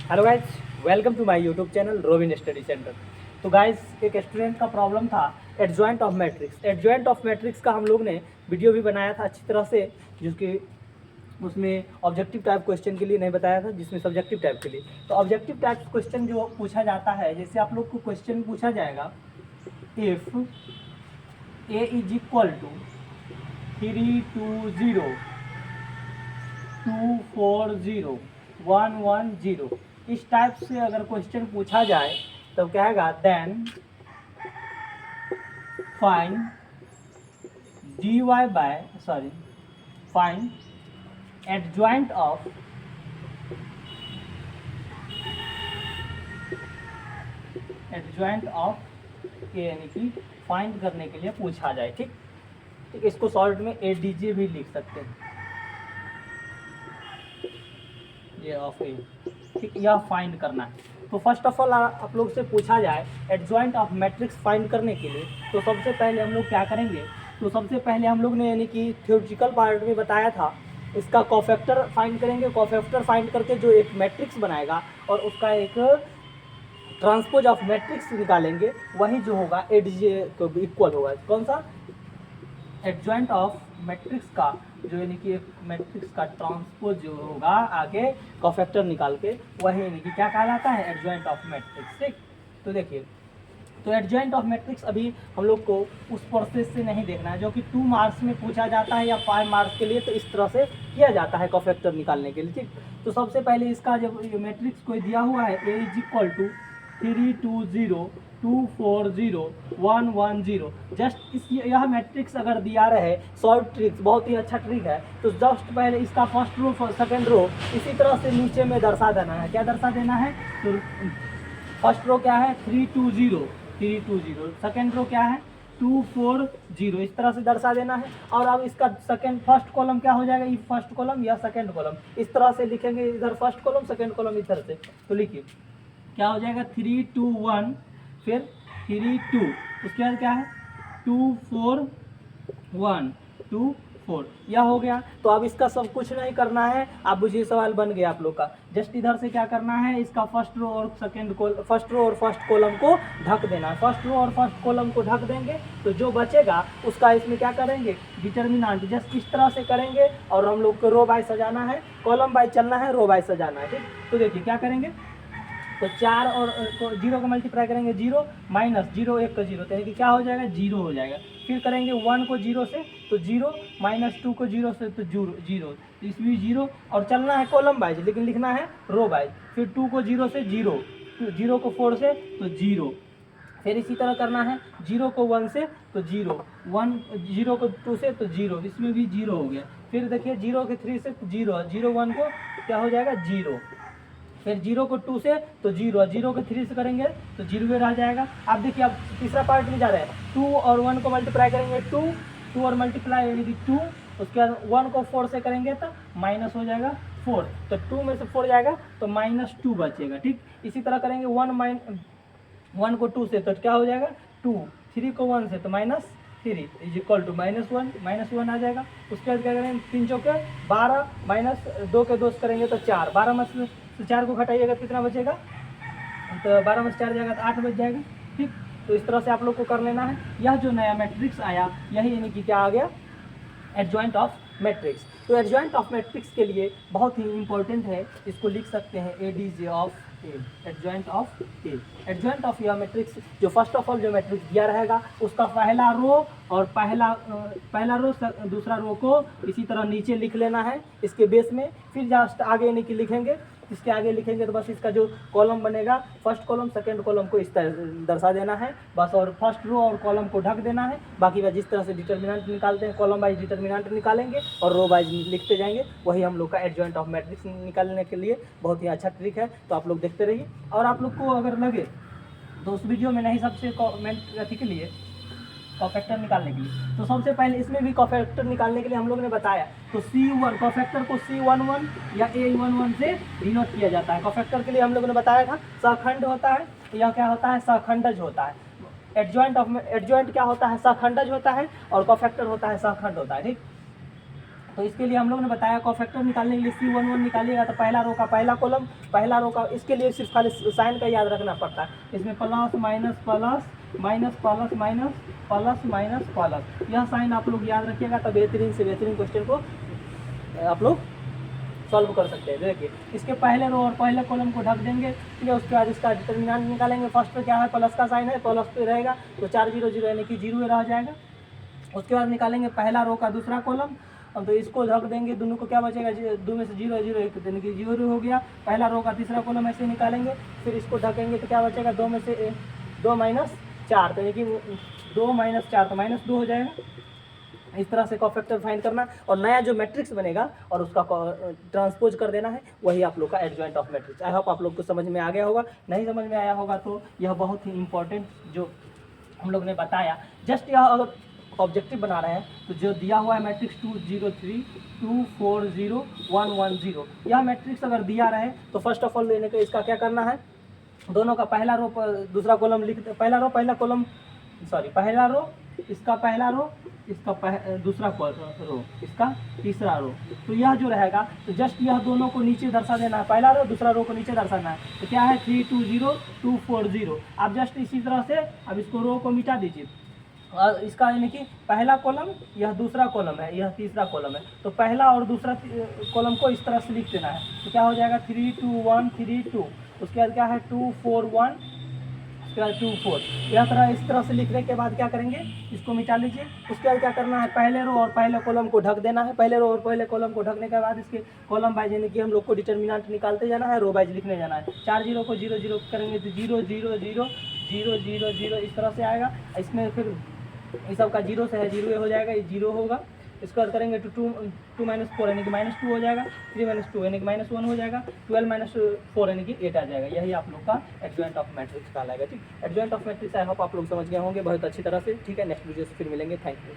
Hello guys, welcome to my YouTube channel Robin study centre. तो guys, एक student का problem था adjoint of matrix. Adjoint of matrix का हम लोग ने वीडियो भी बनाया था अच्छी तरह से, जिसके उसमें ऑब्जेक्टिव टाइप क्वेश्चन के लिए नहीं बताया था, जिसमें सब्जेक्टिव टाइप के लिए। तो ऑब्जेक्टिव टाइप क्वेश्चन जो पूछा जाता है, जैसे आप लोग को क्वेश्चन पूछा जाएगा, if A is equal to 320 240 110, इस टाइप से अगर क्वेश्चन पूछा जाए तो कहेगा then find dy by find adjoint of A, यानी कि फाइंड करने के लिए पूछा जाए। ठीक, इसको शॉर्ट में एडीजे भी लिख सकते हैं, ये ऑफ ए। ठीक, यह फाइंड करना है। तो फर्स्ट ऑफ ऑल आप लोग से पूछा जाए एडजॉइंट ऑफ मैट्रिक्स फाइंड करने के लिए, तो सबसे पहले हम लोग क्या करेंगे, तो सबसे पहले हम लोग ने यानी कि थ्योरेटिकल पार्ट में बताया था, इसका कोफैक्टर फाइंड करेंगे। कोफैक्टर फाइंड करके जो एक मैट्रिक्स बनाएगा और उसका एक ट्रांसपोज ऑफ मैट्रिक्स निकालेंगे, वही जो होगा एडीजे को इक्वल होगा। कौन सा? एडजॉइंट ऑफ मैट्रिक्स का, जो यानी कि एक मैट्रिक्स का ट्रांसपोज जो होगा आगे कोफैक्टर निकाल के, वही यानी कि क्या कहलाता है? Adjoint of matrix. ठीक, तो देखिए, तो एडजॉइंट ऑफ मैट्रिक्स अभी हम लोग को उस प्रोसेस से नहीं देखना है जो कि 2 मार्क्स में पूछा जाता है या 5 मार्क्स के लिए, तो इस तरह से किया जाता है कोफैक्टर निकालने के लिए। ठीक, तो सबसे पहले इसका जब मैट्रिक्स कोई दिया हुआ है, ए इज इक्वल टू 320 240 110, जस्ट इस यह मैट्रिक्स अगर दिया रहे, शॉर्ट ट्रिक्स बहुत ही अच्छा ट्रिक है, तो जस्ट पहले इसका फर्स्ट रो सेकंड रो इसी तरह से नीचे में दर्शा देना है। क्या दर्शा देना है? तो फर्स्ट रो क्या है? 320, सेकंड रो क्या है? 240, इस तरह से दर्शा देना है। और अब इसका सेकंड फर्स्ट कॉलम क्या हो जाएगा? ये फर्स्ट कॉलम या सेकंड कॉलम, इस तरह से लिखेंगे, इधर फर्स्ट कॉलम सेकंड कॉलम इधर से। तो लिखिए क्या हो जाएगा? 3 2 1, फिर 3 2, उसके बाद क्या है? 2 4 1 2 4, यह हो गया। तो अब इसका सब कुछ नहीं करना है, अब मुझे सवाल बन गया आप लोग का। जस्ट इधर से क्या करना है, इसका फर्स्ट रो और फर्स्ट कॉलम को ढक देना है। फर्स्ट रो और फर्स्ट कॉलम को ढक देंगे, तो जो बचेगा उसका इसमें क्या करेंगे? डिटर्मिनेंट जस्ट इस तरह से करेंगे, और हम लोग को रो बाय सजाना है, कॉलम बाय चलना है, रो बाय सजाना है। ठीक, तो देखिए क्या करेंगे, तो 4 और 0 को मल्टीप्लाई करेंगे, 0 माइनस 0 1 का 0, तो यानी कि क्या हो जाएगा? 0 हो जाएगा। फिर करेंगे 1 को 0 से तो 0, माइनस 2 को 0 से तो 0, तो इसमें 0, और चलना है कॉलम वाइज, लेकिन लिखना है रो वाइज। फिर 2 को 0 से 0, 0 को 4 से तो 0, फिर इसी तरह करना है 0 को 1 से तो 0, 0 को 2 से तो 0, इसमें भी 0 हो गया। फिर देखिए 0 के 3 से 0, 0 1 को क्या हो जाएगा? 0, फिर 0 को 2 से तो 0, 0 को 3 से करेंगे तो 0 रह जाएगा। अब देखिए, अब तीसरा पार्ट में जा रहे हैं, 2 और 1 को मल्टीप्लाई करेंगे, 2 और मल्टीप्लाई यानी कि 2, उसके बाद 1 को 4 से करेंगे तो माइनस हो जाएगा 4, तो 2 में से 4 जाएगा तो -2 बचेगा। ठीक, इसी तरह करेंगे 1 को 2 से तो क्या हो जाएगा? 2, 3 को 1 से तो -3 इज इक्वल टू -1 आ जाएगा। उसके बाद क्या करेंगे? 3 चौके 12, माइनस 2 के 2 से करेंगे तो 4, 12 में से तो 4 को घटाइएगा कितना बचेगा? तो 12 में से 4 जाएगा तो 8 बच जाएगा। ठीक, तो इस तरह से आप लोग को कर लेना है। यह जो नया मैट्रिक्स आया, यही यानी कि क्या आ गया? Adjoint of matrix. तो एडजॉइंट ऑफ मैट्रिक्स के लिए बहुत ही इंपॉर्टेंट है, इसको लिख सकते हैं ADJ of A, adjoint of A. Adjoint of यह मैट्रिक्स, जो फर्स्ट ऑफ ऑल जो मैट्रिक्स दिया रहेगा, उसका पहला रो और पहला रो दूसरा रो को इसी तरह नीचे लिख लेना है इसके बेस में। फिर जस्ट आगे यानी कि लिखेंगे, इसके आगे लिखेंगे तो बस इसका जो कॉलम बनेगा, फर्स्ट कॉलम सेकंड कॉलम को इस तरह दर्शा देना है बस, और फर्स्ट रो और कॉलम को ढक देना है। बाकी जिस तरह से डिटर्मिनेंट निकालते हैं, कॉलम वाइज डिटर्मिनेंट निकालेंगे और रो वाइज लिखते जाएंगे, वही हम लोग का एडजॉइंट ऑफ मैट्रिक्स निकालने के लिए बहुत ही अच्छा ट्रिक है। तो आप लोग देखते रहिए, और आप लोग को अगर लगे तो उस वीडियो में नहीं सबसे कॉमेंट अथी के लिए कोफैक्टर निकालने के लिए, तो सबसे पहले इसमें भी कोफैक्टर निकालने के लिए हम लोग ने बताया, तो C1 कोफैक्टर को C11 या A11 से डिनोट किया जाता है। कोफैक्टर के लिए हम लोगों ने बताया था सहखंड होता है, यह क्या होता है? सहखंडज होता है। एडजॉइंट क्या होता है? सहखंडज होता है, और कोफैक्टर होता है सहखंड होता है। ठीक, तो इसके लिए हम लोग ने बताया कोफैक्टर निकालने के लिए C11 निकालिएगा तो पहला रो का पहला कॉलम, पहला रो का, इसके लिए सिर्फ खाली साइन का याद रखना पड़ता है। इसमें plus minus plus minus plus minus plus minus plus, यह साइन आप लोग याद रखिएगा तो बेहतरीन से बेहतरीन क्वेश्चन को आप लोग सॉल्व कर सकते हैं। देखिए इसके पहले रो और पहले कॉलम को ढक देंगे, ठीक है। उसके बाद इसका डिटर्मिनेंट निकालेंगे। फर्स्ट पे क्या है, प्लस का साइन है, प्लस पे रहेगा तो 4 0 0 यानी कि 0 रह जाएगा। उसके बाद निकालेंगे पहला रो का दूसरा कॉलम, तो इसको ढक देंगे, दोनों को क्या बचेगा, 2 में से 0 0 1 यानी कि 0 हो गया। पहला रो का तीसरा कॉलम ऐसे निकालेंगे, फिर इसको ढकेंगे तो क्या बचेगा, 2 में से 2 माइनस 4, तो यानी कि 2 माइनस 4 तो -2 हो जाएगा। इस तरह से कोफैक्टर फाइंड करना और नया जो मैट्रिक्स बनेगा और उसका ट्रांसपोज कर देना है, वही आप लोग का adjoint of matrix. I hope आप लोग को समझ में आ गया होगा। नहीं समझ में आया होगा तो यह बहुत ही इंपॉर्टेंट जो हम लोग ने बताया, जस्ट यह अगर ऑब्जेक्टिव बना रहे हैं तो जो दिया हुआ है मैट्रिक्स 2 0 3 2 4 0 1 1 0, यह मैट्रिक्स अगर दिया रहे तो फर्स्ट ऑफ ऑल लेने के इसका क्या करना है, दोनों का पहला रो दूसरा कॉलम लिख, पहला रो पहला कॉलम, सॉरी पहला रो इसका पहला रो, इसका दूसरा रो इसका तीसरा रो, तो यह जो रहेगा तो जस्ट यह दोनों को नीचे दर्शा देना है, पहला रो दूसरा रो को नीचे दर्शाना है। तो क्या है 3 2 0 2 4 0। आप जस्ट इसी तरह से अब इसको रो को मिटा दीजिए और इसका यानी कि पहला कॉलम यह दूसरा कॉलम है, यह तीसरा कॉलम है, तो पहला और दूसरा कॉलम को इस तरह से लिख देना है। तो क्या हो जाएगा 3 2 1 3 2, उसके बाद क्या है 2 4 1, उसके बाद 2 4, यह तरह इस तरह से लिखने के बाद क्या करेंगे, इसको मिटा लीजिए। उसके बाद क्या करना है, पहले रो और पहले कॉलम को ढक देना है। पहले रो और पहले कॉलम को ढकने के बाद इसके कॉलम वाइज यानी कि हम लोग को डिटर्मिनेंट निकालते जाना है, रो वाइज लिखने जाना है। 4 0 को 0 0 करेंगे तो 0 0 0 0 0 0 इस तरह से आएगा। इसमें फिर इस सब का 0 से है 0 हो जाएगा, ये 0 होगा। इसके बाद करेंगे तो 2 माइनस 4 यानी कि -2 हो जाएगा, 3 माइनस 2 यानी कि -1 हो जाएगा, 12 माइनस 4 यानी कि 8 आ जाएगा। यही आप लोग का एडजॉइंट ऑफ मैट्रिक्स कहलाएगा। ठीक, adjoint of matrix I hope आप लोग समझ गए होंगे बहुत अच्छी तरह से। ठीक है, नेक्स्ट वीडियो से फिर मिलेंगे। Thank you.